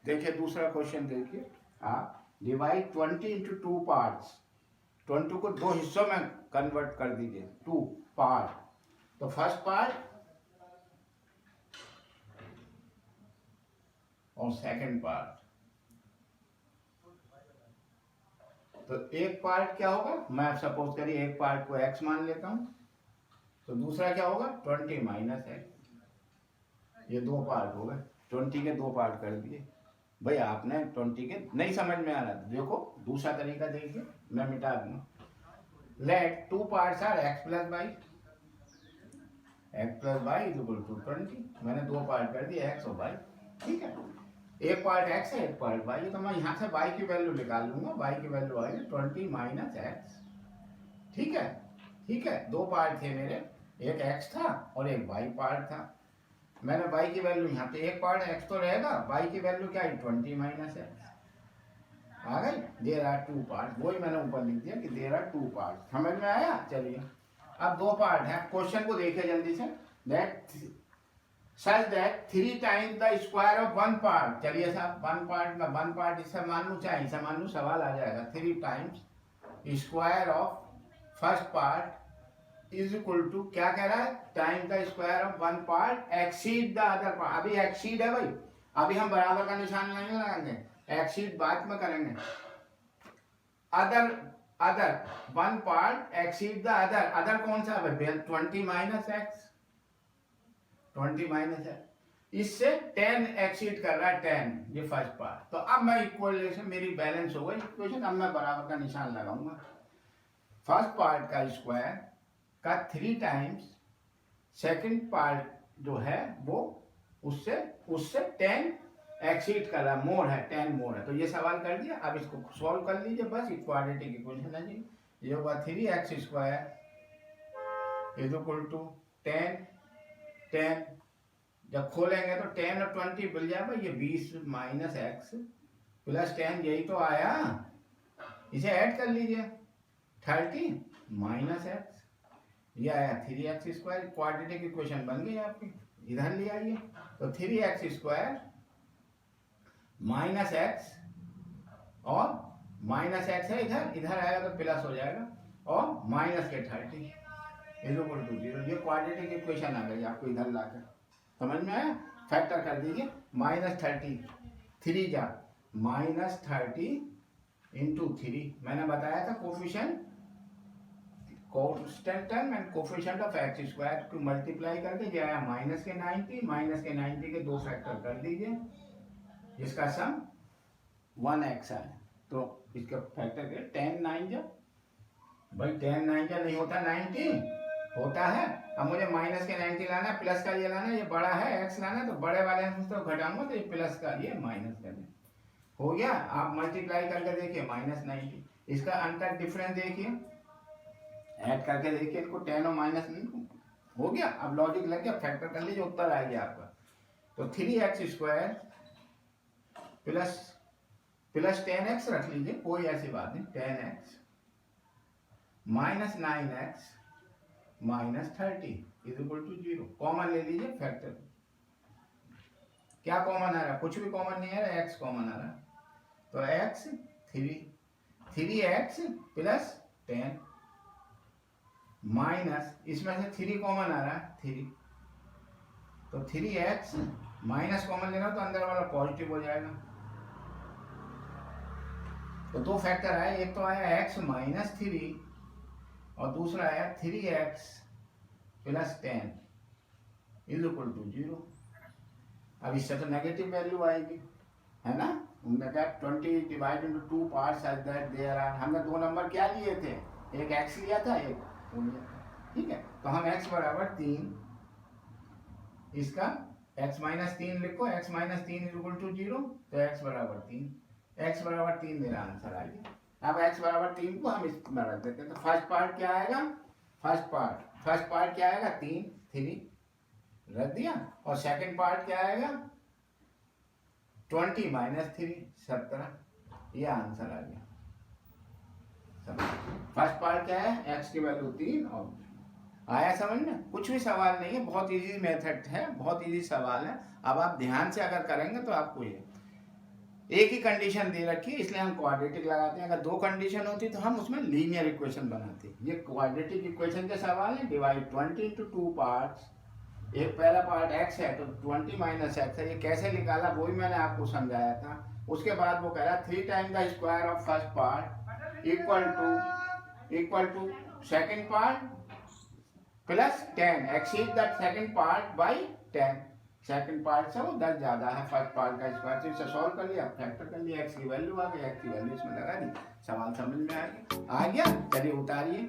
देखिए दूसरा क्वेश्चन देखिए, आप डिवाइड 20 इंटू 2 पार्ट्स, 20 को 2 हिस्सों में कन्वर्ट कर दीजिए, 2 पार्ट। तो फर्स्ट पार्ट और सेकंड पार्ट। तो एक पार्ट क्या होगा, मैं सपोज करिए एक पार्ट को x मान लेता हूं, तो दूसरा क्या होगा 20 माइनस x। ये दो पार्ट हो गए, 20 के दो पार्ट कर दिए। भाई आपने 20 के नहीं समझ में आ रहा, देखो दूसरा तरीका देखिए, मैं मिटा दूंगा। Let two parts are x plus y, x plus y is equal to 20। मैंने दो पार्ट कर दिए x और y, ठीक है। एक पार्ट x है एक पार्ट y है, तो मैं यहाँ से y की वैल्यू निकाल लूंगा। y की वैल्यू आएगी 20 माइनस x, ठीक है। ठीक है, दो पार्ट थे मेरे, एक x था और एक y पार्ट था। मैंने y की वैल्यू यहाँ पे, एक पार्ट x तो रहेगा, y की वैल्यू क्या है 20 माइनस x आ गई। देयर आर टू पार्ट, वही मैंने ऊपर लिख दिया कि देयर आर टू पार्ट। समझ में आया? चलिए अब दो पार्ट है, क्वेश्चन को देखिए जल्दी से। That such that 3 times the square of one part। चलिए साहब वन पार्ट में वन पार्ट इसे मान लूँ चाहे इसे मान लूँ, सवाल आ जाएगा। 3 times square of first part is equal to क्या कह रहा है, time the square of one part exceed the other part. अभी एक्सीड है भाई, अभी हम बराबर का निशान नहीं लगाएंगे, एक्सीड बाद में करेंगे। Other other one part exceed the other, other कौन सा है 20 माइनस एक्स, 20 माइनस है, इससे 10 एक्सीड कर रहा है 10, ये फर्स्ट पार्ट। तो अब मैं इक्वेशन मेरी बैलेंस हो गई इक्वेशन, अब मैं बराबर का निशान लगाऊंगा। फर्स्ट पार्ट का स्क्वायर का 3 टाइम्स सेकंड पार्ट जो है वो उससे उससे 10 एक्सीड कर रहा है, मोर है 10 मोर है। तो ये सवाल कर दिया, अब इसको सॉल्व कर लीजिए बस, क्वाड्रेटिक इक्वेशन है जी। ये होगा 3x square is equal to 10 जब खोलेंगे तो 10 और 20 मिल जाएगा, ये 20 माइनस एक्स प्लस 10, यही तो आया, इसे ऐड कर लीजिए 30 माइनस एक्स, ये आया 3x स्क्वायर। क्वाड्रेटिक इक्वेशन बन गई आपकी, इधर ले आइए। तो 3x स्क्वायर माइनस एक्स और माइनस एक्स है इधर, इधर आएगा तो प्लस हो जाएगा, और माइनस के 30 इज इक्वल टू 0। ये क्वाड्रेटिक इक्वेशन आ गई आपको इधर लाकर, समझ में आया? फैक्टर कर दीजिए, माइनस 30 3 जा माइनस 30 इंटू 3, मैंने बताया था coefficient constant term and coefficient of x square को मल्टीप्लाई करके जो आया माइनस के 90, माइनस के 90 के दो फैक्टर कर दीजिए, जिसका सम 1x आए। तो इसका फैक्टर करें 10 9 जा, भाई 10 9 जा नहीं होता 90 होता है। अब मुझे माइनस के 90 लाना है, प्लस का ये लाना है, ये बड़ा है x लाना है, तो बड़े वाले में तो घटाऊंगा तो ये प्लस का ये माइनस कर दें, हो गया। आप मल्टीप्लाई करके देखिए माइनस 90, इसका अंतर डिफरेंस देखिए, ऐड करके देखिए इनको 10 और माइनस हो गया। अब लॉजिक लग गया, फैक्टर कर लीजिए, उत्तर आ गया आपका। तो 3x स्क्वायर प्लस 10x रख लीजिए, कोई ऐसी बात नहीं, 10x minus 9x minus 30 is equal to 0। Common ले लीजिए फैक्टर, क्या कॉमन आ रहा है, कुछ भी कॉमन नहीं आ रहा, x कॉमन आ रहा है। तो x 3x प्लस 10 माइनस, इसमें से 3 कॉमन आ रहा है 3, तो 3x माइनस कॉमन लेना तो अंदर वाला पॉजिटिव हो जाएगा। तो दो फैक्टर आए, एक तो आया x माइनस 3 और दूसरा आया 3x plus 10 is equal to 0। अब इससे तो नेगेटिव वैल्यू आएगी, है ना। उन्होंने कहा 20 divide into 2 parts at that there are, हमने दो नंबर क्या लिए थे, एक x लिया था एक वो लिया था, ठीक है। तो हम x बराबर 3, इसका x माइनस 3 लिखो, x minus 3 is equal to 0, तो x बराबर 3, x बराबर 3 मेरा आंसर आ गया। अब x बराबर 3 को हम इसमें रख देते हैं, तो फर्स्ट पार्ट क्या आएगा, फर्स्ट पार्ट क्या आएगा 3 रख दिया, और सेकंड पार्ट क्या आएगा 20 माइनस 3 17, ये आंसर आ गया। फर्स्ट पार्ट क्या है, x की वैल्यू 3 और आया समझ में। कुछ भी सवाल नहीं है, बहुत इजी मेथड है, बहुत इजी सवाल है। अब आप ध्यान से अगर करेंगे तो आपको ये एक ही कंडीशन दे रखी है इसलिए हम क्वाड्रेटिक लगाते हैं। अगर दो कंडीशन होती तो हम उसमें लीनियर इक्वेशन बनाते। ये क्वाड्रेटिक इक्वेशन के सवाल है। Divide 20 into 2 parts. एक पहला पार्ट x है तो 20 माइनस एक्स है, ये कैसे निकाला वो भी मैंने आपको समझाया था। उसके बाद वो कह रहा 3 time the square of first part equal to second part plus 10 exceed that second part by 10। Second part से वो 10 ज्यादा है फर्स्ट पार्ट का स्क्वायर, तो इसे सॉल्व कर लिया, फैक्टर कर लिया, x की वैल्यू आ गई, x की वैल्यू इसमें लगा दी, सवाल समझ में आ गया। चलिए उतारिए।